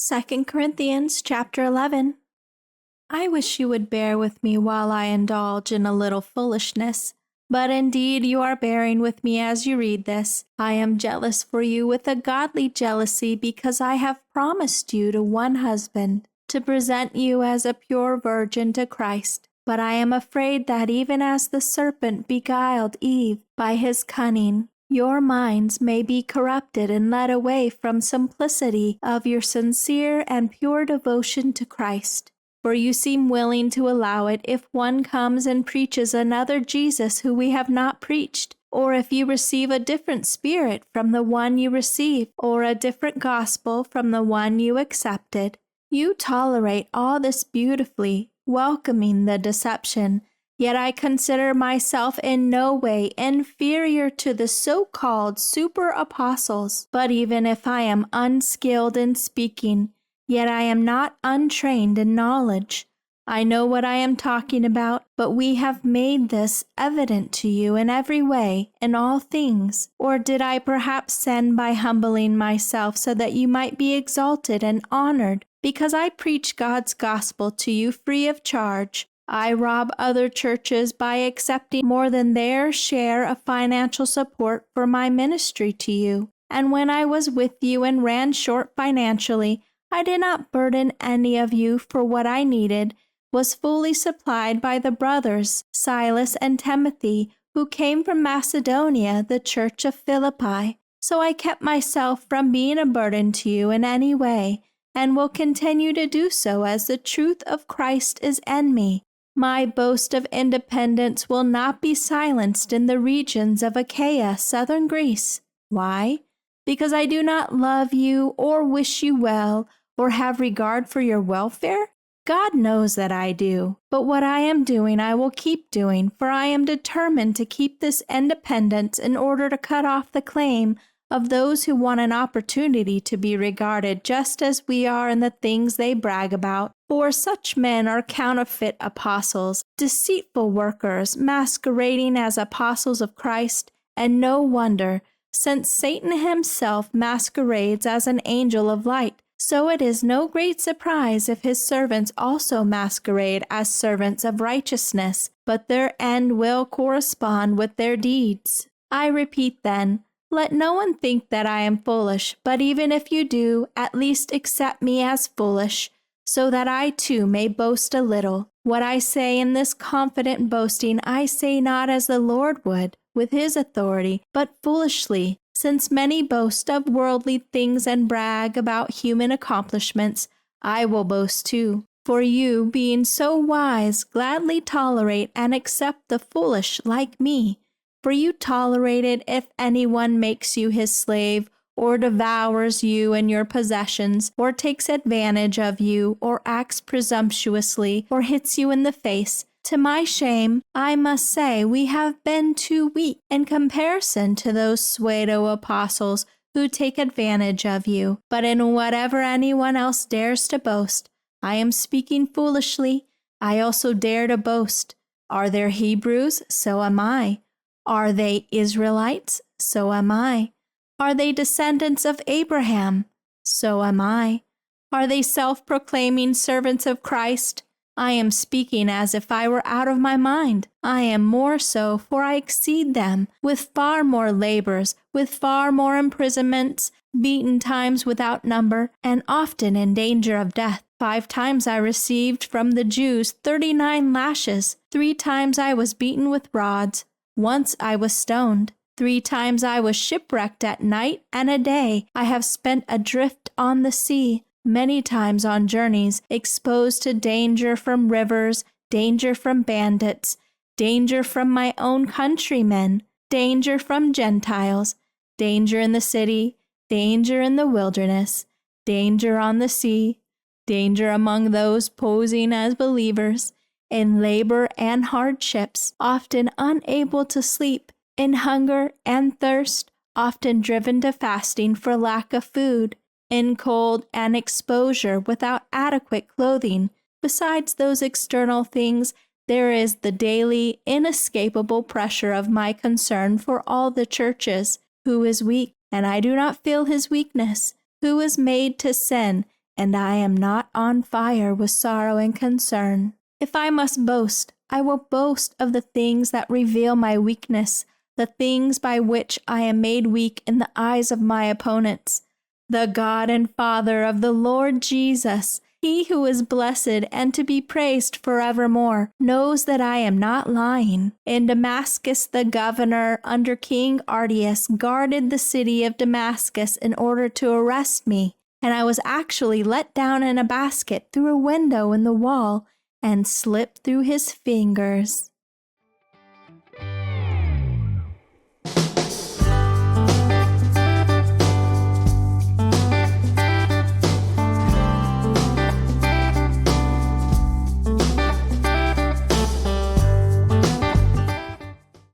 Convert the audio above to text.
2 Corinthians chapter 11. I wish you would bear with me while I indulge in a little foolishness. But indeed you are bearing with me as you read this. I am jealous for you with a godly jealousy because I have promised you to one husband, to present you as a pure virgin to Christ. But I am afraid that even as the serpent beguiled Eve by his cunning, your minds may be corrupted and led away from simplicity of your sincere and pure devotion to Christ. For you seem willing to allow it if one comes and preaches another Jesus who we have not preached, or if you receive a different spirit from the one you received, or a different gospel from the one you accepted. You tolerate all this beautifully, welcoming the deception. Yet I consider myself in no way inferior to the so-called super-apostles. But even if I am unskilled in speaking, yet I am not untrained in knowledge. I know what I am talking about, but we have made this evident to you in every way, in all things. Or did I perhaps send by humbling myself so that you might be exalted and honored, because I preach God's gospel to you free of charge? I rob other churches by accepting more than their share of financial support for my ministry to you. And when I was with you and ran short financially, I did not burden any of you, for what I needed was fully supplied by the brothers Silas and Timothy, who came from Macedonia, the church of Philippi. So I kept myself from being a burden to you in any way, and will continue to do so as the truth of Christ is in me. My boast of independence will not be silenced in the regions of Achaia, southern Greece. Why? Because I do not love you or wish you well or have regard for your welfare? God knows that I do. But what I am doing I will keep doing, for I am determined to keep this independence in order to cut off the claim of those who want an opportunity to be regarded just as we are in the things they brag about. For such men are counterfeit apostles, deceitful workers, masquerading as apostles of Christ, and no wonder, since Satan himself masquerades as an angel of light. So it is no great surprise if his servants also masquerade as servants of righteousness, but their end will correspond with their deeds. I repeat then, let no one think that I am foolish, but even if you do, at least accept me as foolish, so that I too may boast a little. What I say in this confident boasting I say not as the Lord would, with his authority, but foolishly. Since many boast of worldly things and brag about human accomplishments, I will boast too. For you, being so wise, gladly tolerate and accept the foolish like me. For you tolerate it if anyone makes you his slave, or devours you and your possessions, or takes advantage of you, or acts presumptuously, or hits you in the face. To my shame, I must say we have been too weak in comparison to those pseudo-apostles who take advantage of you. But in whatever anyone else dares to boast, I am speaking foolishly. I also dare to boast. Are there Hebrews? So am I. Are they Israelites? So am I. Are they descendants of Abraham? So am I. Are they self-proclaiming servants of Christ? I am speaking as if I were out of my mind. I am more so, for I exceed them, with far more labors, with far more imprisonments, beaten times without number, and often in danger of death. 5 times I received from the Jews 39 lashes. 3 times I was beaten with rods. Once I was stoned. 3 times I was shipwrecked at night and a day. I have spent adrift on the sea. Many times on journeys, exposed to danger from rivers, danger from bandits, danger from my own countrymen, danger from Gentiles, danger in the city, danger in the wilderness, danger on the sea, danger among those posing as believers, in labor and hardships, often unable to sleep, in hunger and thirst, often driven to fasting for lack of food, in cold and exposure without adequate clothing. Besides those external things, there is the daily, inescapable pressure of my concern for all the churches. Who is weak, and I do not feel his weakness? Who is made to sin, and I am not on fire with sorrow and concern. If I must boast, I will boast of the things that reveal my weakness, the things by which I am made weak in the eyes of my opponents. The God and Father of the Lord Jesus, He who is blessed and to be praised forevermore, knows that I am not lying. In Damascus, the governor under King Artius guarded the city of Damascus in order to arrest me, and I was actually let down in a basket through a window in the wall and slipped through his fingers.